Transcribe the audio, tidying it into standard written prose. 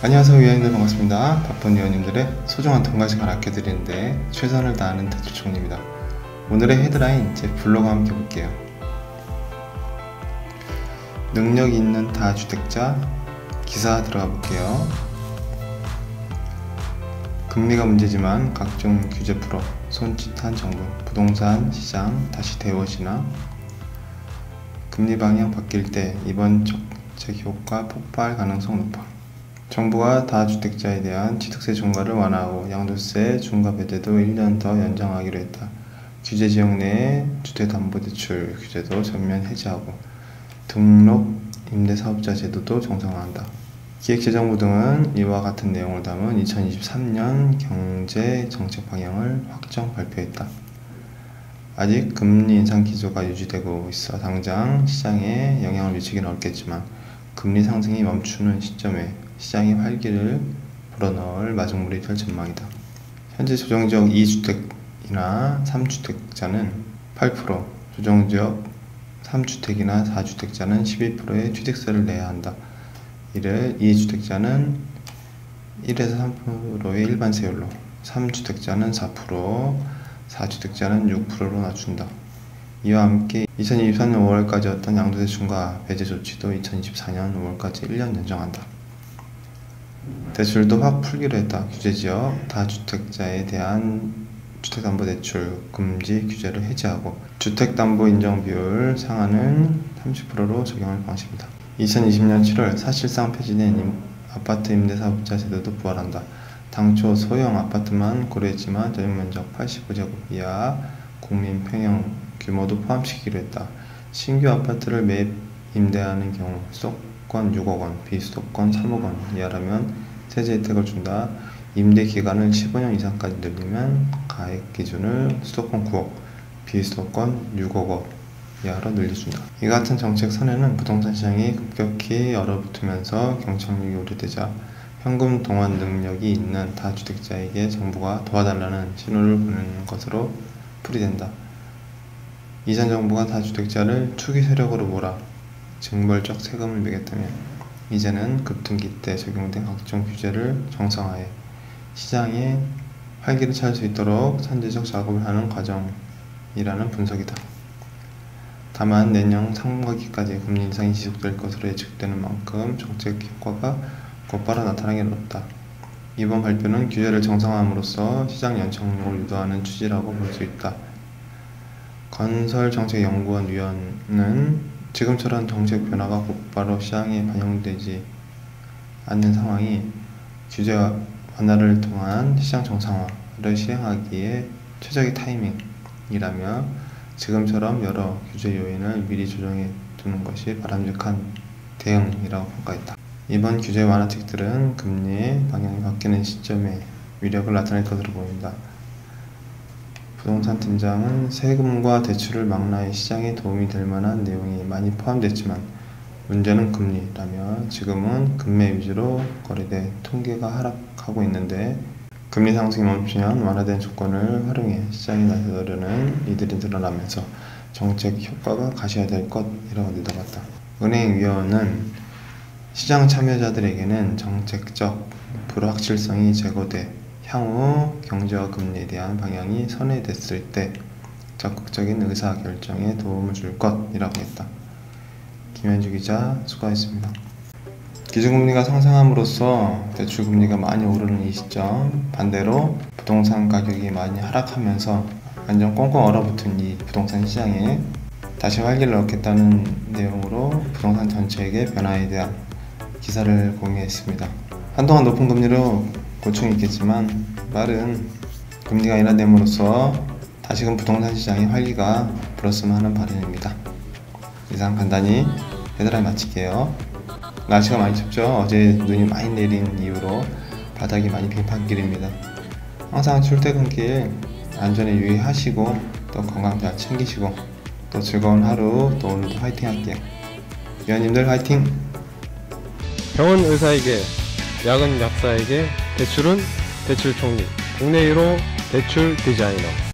안녕하세요, 위원님들 반갑습니다. 바쁜 위원님들의 소중한 통과 시간 아껴드리는데 최선을 다하는 대출총리입니다. 오늘의 헤드라인 제 블로그와 함께 볼게요. 능력 있는 다주택자 기사 들어가 볼게요. 금리가 문제지만 각종 규제 풀어 손짓한 정부, 부동산 시장 다시 대워지나? 금리 방향 바뀔 때 이번 정책 효과 폭발 가능성 높아. 정부가 다주택자에 대한 취득세 중과를 완화하고 양도세 중과 배제도 1년 더 연장하기로 했다. 규제 지역 내의 주택담보대출 규제도 전면 해제하고 등록 임대사업자 제도도 정상화한다. 기획재정부 등은 이와 같은 내용을 담은 2023년 경제 정책 방향을 확정 발표했다. 아직 금리 인상 기조가 유지되고 있어 당장 시장에 영향을 미치기는 어렵겠지만 금리 상승이 멈추는 시점에 시장의 활기를 불어넣을 마중물이 될 전망이다. 현재 조정지역 2주택이나 3주택자는 8%, 조정지역 3주택이나 4주택자는 12%의 취득세를 내야 한다. 이를 2주택자는 1에서 3%의 일반세율로, 3주택자는 4%, 4주택자는 6%로 낮춘다. 이와 함께 2024년 5월까지였던 양도세 중과 배제 조치도 2024년 5월까지 1년 연장한다. 대출도 확 풀기로 했다. 규제지역 다주택자에 대한 주택담보대출 금지 규제를 해제하고 주택담보 인정 비율 상한은 30%로 적용할 방식이다. 2020년 7월 사실상 폐지된 아파트 임대사업자 제도도 부활한다. 당초 소형 아파트만 고려했지만 전용면적 89제곱 이하 국민 평형 규모도 포함시키기로 했다. 신규 아파트를 매입 임대하는 경우 수도권 6억원, 비수도권 3억원 이하라면 세제 혜택을 준다. 임대 기간을 15년 이상까지 늘리면 가액 기준을 수도권 9억, 비수도권 6억원 이하로 늘려준다. 이 같은 정책 선에는 부동산 시장이 급격히 얼어붙으면서 경착륙이 오래되자 현금 동원 능력이 있는 다주택자에게 정부가 도와달라는 신호를 보내는 것으로 풀이된다. 이전 정부가 다주택자를 투기 세력으로 몰아 징벌적 세금을 매겼다면 이제는 급등기 때 적용된 각종 규제를 정상화해 시장에 활기를 찾을 수 있도록 선제적 작업을 하는 과정이라는 분석이다. 다만 내년 상반기까지 금리 인상이 지속될 것으로 예측되는 만큼 정책 효과가 곧바로 나타나기는 어렵다. 이번 발표는 규제를 정상화함으로써 시장 연착륙을 유도하는 취지라고 볼 수 있다. 건설정책연구원 위원은 지금처럼 정책 변화가 곧바로 시장에 반영되지 않는 상황이 규제 완화를 통한 시장 정상화를 시행하기에 최적의 타이밍이라며 지금처럼 여러 규제 요인을 미리 조정해 두는 것이 바람직한 대응이라고 평가했다. 이번 규제 완화책들은 금리의 방향이 바뀌는 시점에 위력을 나타낼 것으로 보인다. 부동산 팀장은 세금과 대출을 망라해 시장에 도움이 될 만한 내용이 많이 포함됐지만 문제는 금리라며 지금은 금매 위주로 거래돼 통계가 하락하고 있는데 금리 상승이 멈추면 완화된 조건을 활용해 시장에 나서려는 이들이 늘어나면서 정책 효과가 가시화될 것이라고 내다봤다. 은행위원은 시장 참여자들에게는 정책적 불확실성이 제거돼 향후 경제와 금리에 대한 방향이 선회됐을 때 적극적인 의사결정에 도움을 줄 것이라고 했다. 김현주 기자 수고하셨습니다. 기준금리가 상승함으로써 대출금리가 많이 오르는 이 시점, 반대로 부동산 가격이 많이 하락하면서 완전 꽁꽁 얼어붙은 이 부동산 시장에 다시 활기를 얻겠다는 내용으로 부동산 전체의 변화에 대한 기사를 공유했습니다. 한동안 높은 금리로 고충이 있겠지만 빠른 금리가 인하됨으로써 다시금 부동산 시장의 활기가 불었으면 하는 바람입니다. 이상 간단히 헤드라인 마칠게요. 날씨가 많이 춥죠. 어제 눈이 많이 내린 이후로 바닥이 많이 빙판길입니다. 항상 출퇴근길 안전에 유의하시고 또 건강 잘 챙기시고 또 즐거운 하루 또 오늘도 화이팅 할게요. 위원님들 화이팅! 병원 의사에게, 약은 약사에게, 대출은 대출 총리, 국내 1호 대출 디자이너